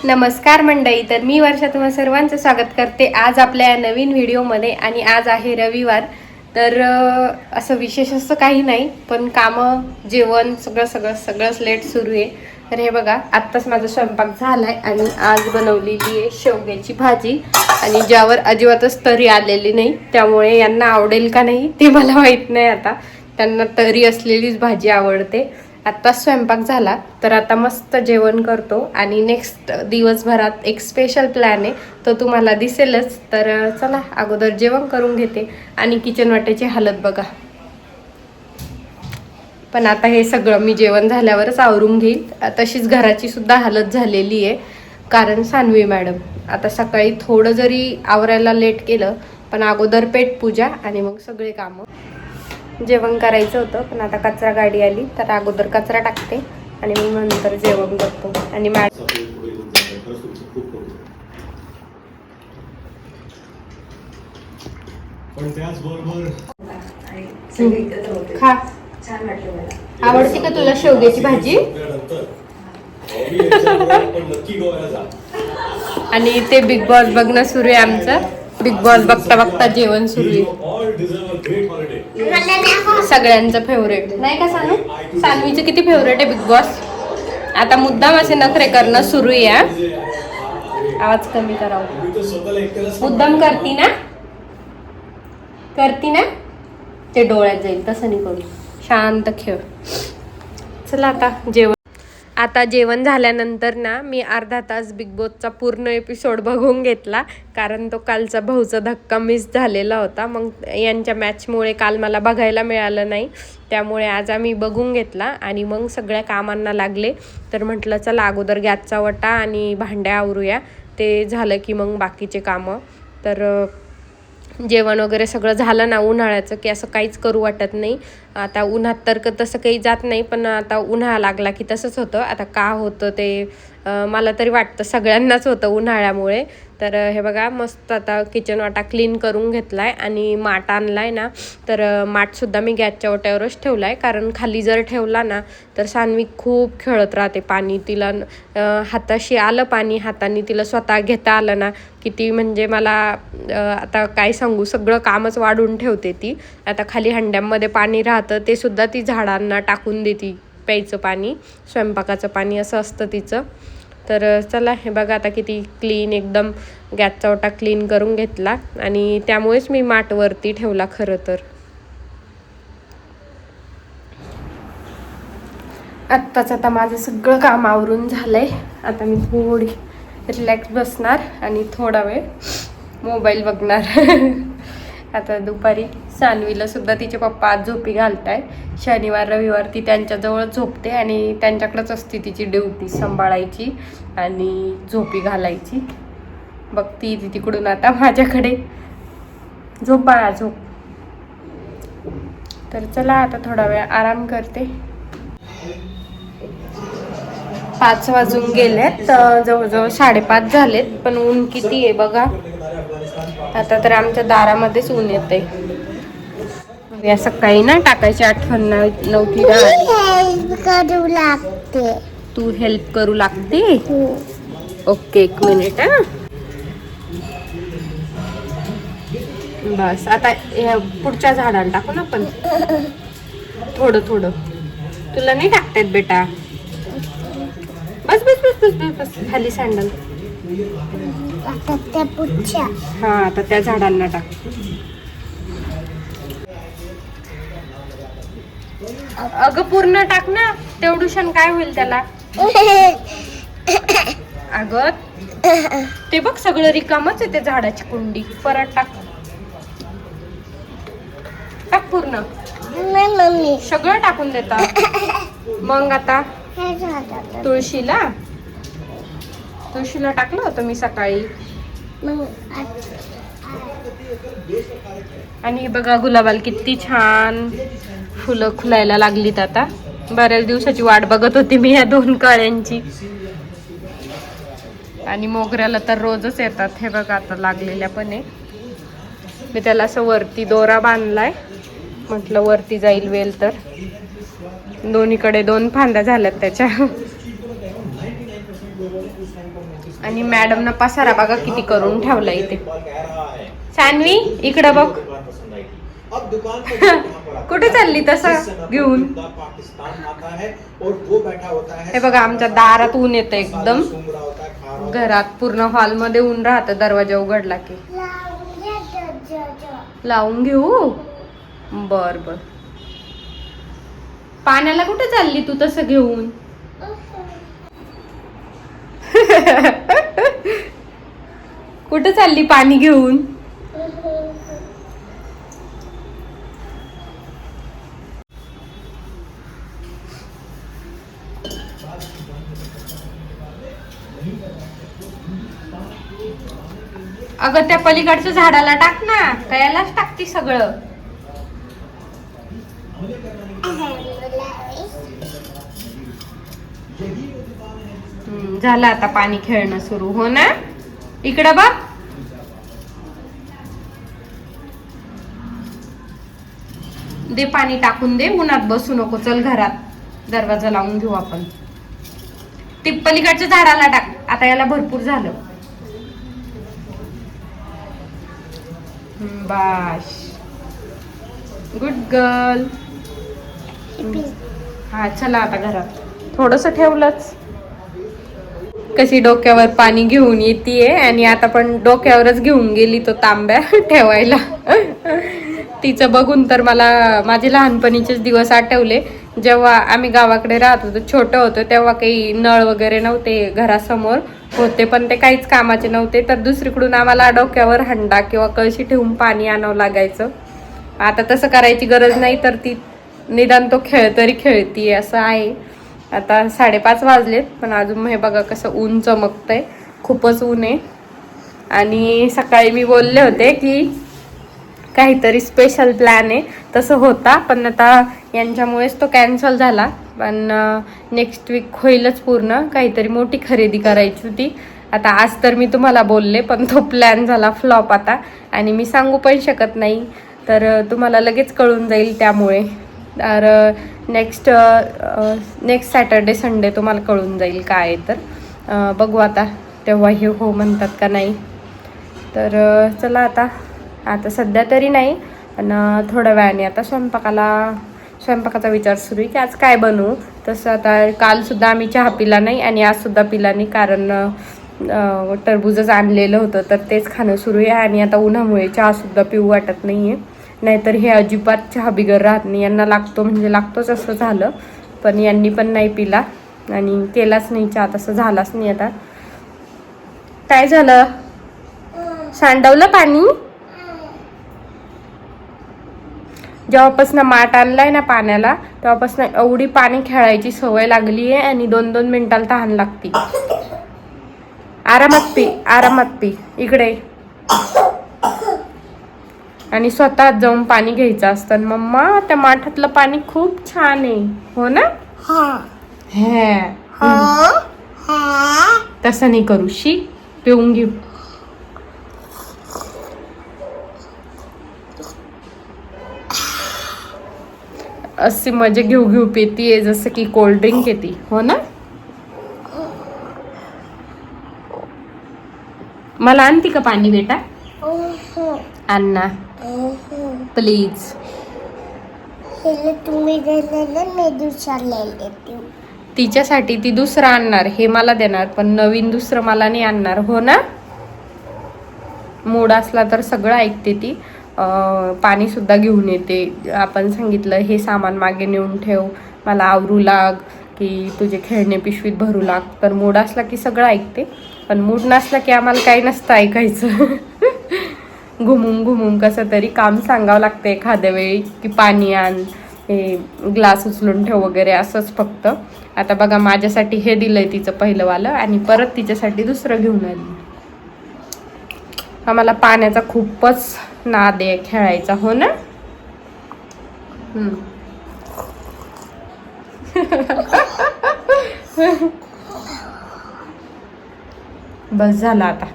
नमस्कार मंडळी, तर मी वर्षा तुम्हा सर्वांचं स्वागत करते आज आपल्या या नवीन व्हिडिओमध्ये. आणि आज आहे रविवार. तर असं विशेष असं काही नाही, पण कामं जेवण सगळंच लेट सुरू आहे. तर हे बघा, आत्ताच माझा स्वयंपाक झालाय आणि आज बनवलेली आहे शेवग्याची भाजी, आणि ज्यावर अजिबातच तरी आलेली नाही. त्यामुळे यांना आवडेल का नाही ते मला माहीत नाही. आता त्यांना तरी असलेलीच भाजी आवडते. आत्ता स्वयंपाक झाला, तर आता मस्त जेवण करतो आणि नेक्स्ट दिवसभरात एक स्पेशल प्लॅन आहे, तो तुम्हाला दिसेलच. तर चला अगोदर जेवण करून घेते. आणि किचन वाट्याची हालत बघा. पण आता हे सगळं मी जेवण झाल्यावरच आवरून घेईल. तशीच घराची सुद्धा हालत झालेली आहे, कारण सानवी मॅडम आता सकाळी थोडं जरी आवरायला लेट केलं, पण अगोदर पेटपूजा आणि मग सगळे कामं. जेवण करायचं होतं, पण आता कचरा गाडी आली, तर अगोदर कचरा टाकते आणि मग नंतर जेवण करतो. आणि मॅडम खा. आवडते का तुला शेवग्याची भाजी? आणि ते बिग बॉस बघणं सुरू आहे आमचं. बिग बॉस बघता बघता जेवण सुरू आहे. सगळ्यांचं फेवरेट नाही का सानू? सानवीचं किती फेवरेट आहे बिग बॉस. आता मुद्दाम असे नखरे करणं सुरू आहे. आवाज कमी करावं. मुद्दाम करती ना ते डोळ्यात जाईल, तसं नाही करू. शांत खेळ. चला आता जेवण झाल्यानंतर ना मी अर्धा तास बिग बॉसचा पूर्ण एपिसोड बघून घेतला, कारण तो कालचा भाऊचा धक्का मिस झालेला होता. मग यांच्या मॅचमुळे काल मला बघायला मिळालं नाही, त्यामुळे आज आम्ही बघून घेतला आणि मग सगळ्या कामांना लागले. तर म्हटलं चला अगोदर गॅसचा वटा आणि भांड्या आवरूया, ते झालं की मग बाकीचे कामं. तर जेवण वगैरे सगळं झालं ना उन्हाळ्याचं, की असं काहीच करू वाटत नाही. आता उन्हात तर तसं काही जात नाही, पण आता उन्हाळा लागला की तसंच होतं. आता का होतं ते मला तरी वाटतं सगळ्यांनाच होतं उन्हाळ्यामुळे. तर हे बघा, मस्त आता किचन वाटा क्लीन करून घेतला आहे आणि माठ आणला आहे ना, तर माठसुद्धा मी गॅसच्या ओट्यावरच ठेवला आहे, कारण खाली जर ठेवला ना तर सानवी खूप खेळत राहते. पाणी तिला हाताशी आलं, पाणी हाताने तिला स्वतः घेता आलं ना किती, म्हणजे मला आता काय सांगू, सगळं कामच वाढून ठेवते ती. आता खाली हंड्यामध्ये पाणी राहतं, ते सुद्धा ती झाडांना टाकून देते. प्यायचं पाणी, स्वयंपाकाचं पाणी असं असतं तिचं. तर चला हे बघा, आता किती क्लीन एकदम गॅसचा ओटा क्लीन करून घेतला आणि त्यामुळेच मी माठ वरती ठेवला खरं तर. आत्ताच आता माझं सगळं काम आवरून झालंय. आता मी थोडी रिलॅक्स बसणार आणि थोडा वेळ मोबाईल बघणार. आता दुपारी सानवीला सुद्धा तिचे पप्पा आज झोपी घालताय. शनिवार रविवार ती त्यांच्याजवळ झोपते आणि त्यांच्याकडेच असते तिची ड्युटी, सांभाळायची आणि झोपी घालायची. बघती ती तिकडून आता माझ्याकडे. झोप बाळा झोप. तर चला आता थोडा वेळ आराम करते. 5 वाजून गेलेत, जवळजवळ 5:30 झालेत, पण ऊन किती आहे बघा. आता तर आमच्या दारामध्येच ऊन येते. या सकाळी ना टाकायची आठवण नव्हती ना. तू हेल्प करू लागते. Okay, 1 minute. बस आता पुढच्या झाडाला टाकू ना आपण, थोडं थोडं. तुला नाही टाकतायत बेटा. बस बस बस बस बस बस. खाली सँडल. हा, आता त्या झाडांना टाक. अगं पूर्ण टाक ना, तेवढूशन काय होईल त्याला. अगं ते बघ सगळं रिकामच आहे ते झाडाची कुंडी. परत टाक, टाक पूर्ण. सगळं टाकून देता. मग आता तुळशीला टाकलं होतं मी सकाळी. आणि बघा गुलाबाला किती छान फुलं फुलायला लागलीत. आता बऱ्याच दिवसाची वाट बघत होती मी या 2 कळ्यांची. आणि मोगऱ्याला तर रोजच येतात. हे बघा आता लागलेल्या पण आहे. मी त्याला असं वरती दोरा बांधलाय, म्हटलं वरती जाईल वेल. तर दोन्हीकडे 2 फांद्या झाल्यात त्याच्या. आणि मॅडम ना पसारा बघा किती करून ठेवला इथे. सान्वी इकडं बघ. कुठे चालली तसं घेऊन? हे बघा आमच्या दारात ऊन येतं एकदम. घरात पूर्ण हॉल मध्ये ऊन राहतं दरवाजा उघडला की. लावून घेऊ. बर बर. पाण्याला कुठे चालली तू तसं घेऊन? कुठे चालली पाणी घेऊन? अगं त्या पलीकडच्या झाडाला टाक ना. त्यालाच टाकती सगळं. झालं आता पाणी खेळणं सुरू. हो ना. इकडं बघ. दे पाणी टाकून दे. उन्हात बसू नको. चल घरात दरवाजा लावून घेऊ आपण. ते पलीकडच्या झाडाला टाक. आता याला भरपूर झालं. बाश. Good girl. हा चला आता घरात. थोडस ठेवलंच. कशी डोक्यावर पाणी घेऊन येते आणि आता पण डोक्यावरच घेऊन गेली तो तांब्या ठेवायला. तिचं बघून तर मला माझे लहानपणीचेच दिवस आठवले. जेव्हा आम्ही गावाकडे राहत होतो, छोटं होतं, तेव्हा काही नळ वगैरे नव्हते घरासमोर होते, पण ते काहीच कामाचे नव्हते. तर दुसरीकडून आम्हाला डोक्यावर हंडा किंवा कळशी ठेवून पाणी आणावं लागायचं. आता तसं करायची गरज नाही, तर ती निदान तो खेळ तरी खेळतीये असं आहे. आता 5:30 वाजलेत, पण अजून हे बघा कसं ऊन चमकतंय. खूपच ऊन आहे. आणि सकाळी मी बोलले होते की काहीतरी स्पेशल प्लॅन आहे, तसं होता, पण आता यांच्यामुळेच तो कॅन्सल झाला. पण नेक्स्ट वीक होईलच पूर्ण. काहीतरी मोठी खरेदी करायची होती. आता आज तर मी तुम्हाला बोलले, पण तो प्लॅन झाला फ्लॉप आता. आणि मी सांगू पण शकत नाही, तर तुम्हाला लगेच कळून जाईल. त्यामुळे तर नेक्स्ट सॅटर्डे संडे तुम्हाला कळून जाईल काय. तर बघू आता तेव्हा हे हो म्हणतात का नाही. तर चला आता सध्या तरी नाही, पण थोड्या वेळाने आता स्वयंपाकाचा विचार सुरू आहे की आज काय बनवू. तसं आता कालसुद्धा आम्ही चहा पिला नाही आणि आजसुद्धा पिला नाही, कारण टरबूजच आणलेलं होतं, तर तेच खाणं सुरू आहे. आणि आता उन्हामुळे चहासुद्धा पिऊ वाटत नाही आहे. नाहीतर हे अजिबात चहा बिगर राहत नाही. यांना लागतो म्हणजे लागतोच असं झालं. पण यांनी पण नाही पिला आणि केलाच नाही चहा, तसं झालाच नाही. आता काय झालं? सांडवलं पाणी? जेव्हापासून माठ आणलाय ना पाण्याला, तेव्हापासून एवढी पाणी खेळायची सवय लागली आहे आणि 2-2 मिनिटाला तहान लागती. आरामात पी. इकडे. आणि स्वतः जाऊन पाणी घ्यायचं असतं. मम्मा त्या माठातलं पाणी खूप छान आहे. हो ना. तसं नाही करू. पिऊन घेऊ. अशी मजा घेऊ पेतीये जसं की कोल्ड्रिंक येते. हो ना. मला आणती का पाणी बेटा? अन्ना प्लीज. तिच्यासाठी ती दुसरं आणणार, हे मला देणार, पण नवीन दुसरं मला नाही आणणार. हो ना. मूड असला तर सगळं ऐकते ती. पाणी सुद्धा घेऊन येते. आपण सांगितलं हे सामान मागे नेऊन ठेव, मला आवरू लाग, की तुझे खेळणे पिशवीत भरू लाग, तर मूड असला की सगळं ऐकते. पण मूड नसला की आम्हाला काही नसतं ऐकायचं. घुमून कसं तरी काम सांगावं लागतं एखाद्या वेळी, की पाणी आण, हे ग्लास उचलून ठेव वगैरे, असंच फक्त. आता बघा माझ्यासाठी हे दिलंय तिचं पहिलं वालं आणि परत तिच्यासाठी दुसरं घेऊन आली. आम्हाला पाण्याचा खूपच नाद आहे खेळायचा. हो ना. बस झालं आता.